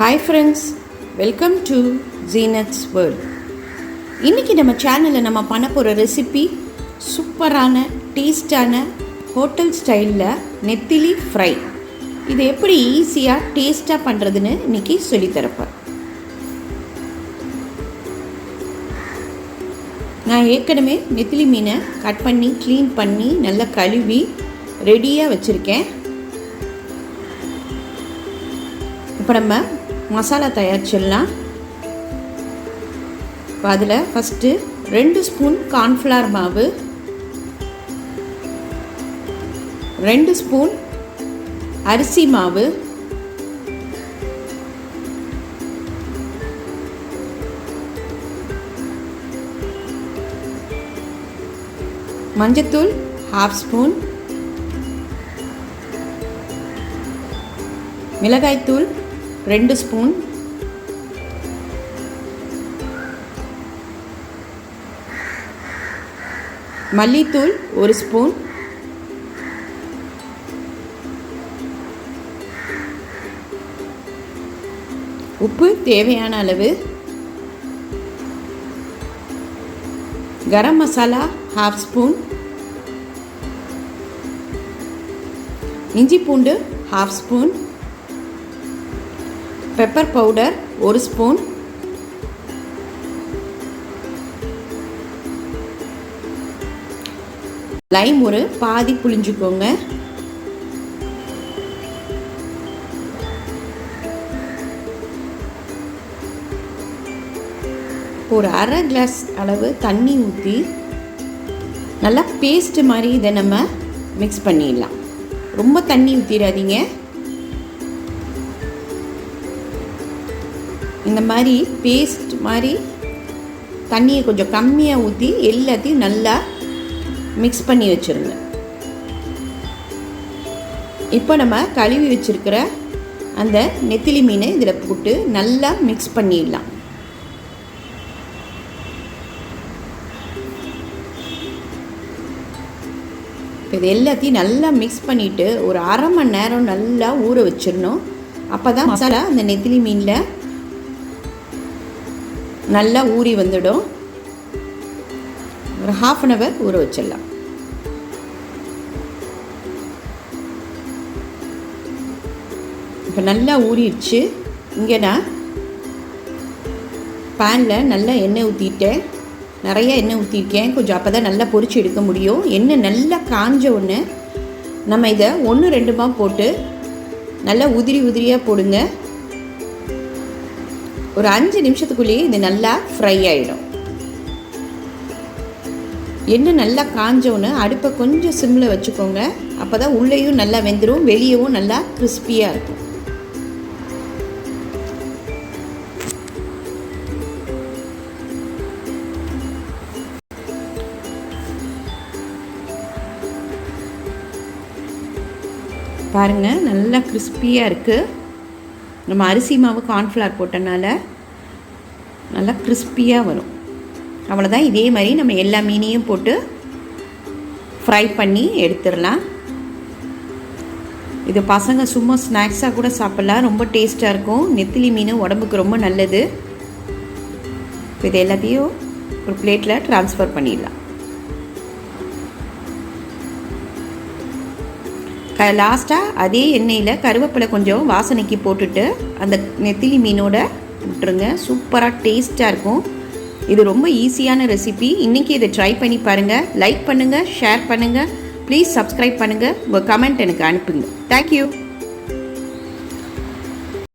Hi friends, welcome to Zeenath'sworld. இன்றைக்கி நம்ம சேனலில் நம்ம பண்ண போகிற ரெசிபி சூப்பரான டேஸ்டான ஹோட்டல் ஸ்டைலில் நெத்திலி ஃப்ரை. இது எப்படி ஈஸியாக டேஸ்ட்டாக பண்ணுறதுன்னு இன்றைக்கி சொல்லித்தரப்பேன். நான் ஏற்கனவே நெத்திலி மீனை கட் பண்ணி க்ளீன் பண்ணி நல்லா கழுவி ரெடியாக வச்சுருக்கேன். இப்போ நம்ம மசாலா தயாரிச்சிடலாம். இப்போ அதில் ஃபஸ்ட்டு 2 ஸ்பூன் கார்ன்ஃப்ளவர் மாவு, 2 ஸ்பூன் அரிசி மாவு, மஞ்சத்தூள் 1/2 ஸ்பூன், மிளகாய்த்தூள் 2 ஸ்பூன், மல்லித்தூள் 1 ஸ்பூன், உப்பு தேவையான அளவு, கரம் மசாலா 1/2 ஸ்பூன், இஞ்சி பூண்டு 1/2 spoon, pepper powder 1 spoon, Lime ஒரு பாதி புளிஞ்சுக்கோங்க, ஒரு அரை கிளாஸ் அளவு தண்ணி ஊற்றி நல்லா பேஸ்ட் மாதிரி இதை நம்ம மிக்ஸ் பண்ணிடலாம். ரொம்ப தண்ணி ஊற்றிடாதீங்க. இந்த மாதிரி பேஸ்ட் மாதிரி தண்ணியை கொஞ்சம் கம்மியாக ஊற்றி எல்லாத்தையும் நல்லா மிக்ஸ் பண்ணி வச்சுருங்க. இப்போ நம்ம கழுவி வச்சுருக்கிற அந்த நெத்திலி மீனை இதில் போட்டு நல்லா மிக்ஸ் பண்ணிடலாம். இது எல்லாத்தையும் நல்லா மிக்ஸ் பண்ணிவிட்டு ஒரு அரை மணி நேரம் நல்லா ஊற வச்சிடணும். அப்போ தான் மசாலா அந்த நெத்திலி மீனில் நல்லா ஊறி வந்துடும். ஒரு 1/2 hour ஊற வச்சிடலாம். இப்போ நல்லா ஊறிடுச்சு. இங்கே நான் பேனில் நல்லா எண்ணெய் ஊற்றிட்டேன். நிறைய எண்ணெய் ஊற்றிருக்கேன் கொஞ்சம், அப்போ தான் நல்லா பொரிச்சு எடுக்க முடியும். எண்ணெய் நல்லா காஞ்ச உடனே நம்ம இதை 1-2 போட்டு நல்லா உதிரியாக போடுங்க. ஒரு 5 நிமிஷத்துக்குள்ளேயே இது நல்லா ஃப்ரை ஆகிடும். எண்ணெய் நல்லா காஞ்சோன்னு அடுப்பை கொஞ்சம் சிம்மில் வச்சுக்கோங்க. அப்போ தான் உள்ளேயும் நல்லா வெந்துடும், வெளியவும் நல்லா கிறிஸ்பியாக இருக்கும். பாருங்கள், நல்லா கிறிஸ்பியாக இருக்குது. நம்ம அரிசி மாவு கார்ன்ஃப்ளவர் போட்டனால நல்லா கிறிஸ்பியாக வரும். அவ்வளோதான். இதே மாதிரி நம்ம எல்லா மீனையும் போட்டு ஃப்ரை பண்ணி எடுத்துடலாம். இது பசங்க சும்மா ஸ்நாக்ஸாக கூட சாப்பிட்லாம், ரொம்ப டேஸ்ட்டாக இருக்கும். நெத்திலி மீன் உடம்புக்கு ரொம்ப நல்லது. இது எல்லாத்தையும் ஒரு பிளேட்டில் ட்ரான்ஸ்ஃபர் பண்ணிடலாம். லாஸ்ட்டாக அதே எண்ணெயில் கருவேப்பிலை கொஞ்சம் வாசனைக்கு போட்டுட்டு அந்த நெத்திலி மீனோட விட்டுருங்க. சூப்பராக டேஸ்ட்டாக இருக்கும். இது ரொம்ப ஈஸியான ரெசிபி. இன்றைக்கி இதை ட்ரை பண்ணி பாருங்கள். லைக் பண்ணுங்கள், ஷேர் பண்ணுங்கள், ப்ளீஸ் சப்ஸ்கிரைப் பண்ணுங்கள், உங்கள் கமெண்ட் எனக்கு அனுப்புங்க. தேங்க்யூ.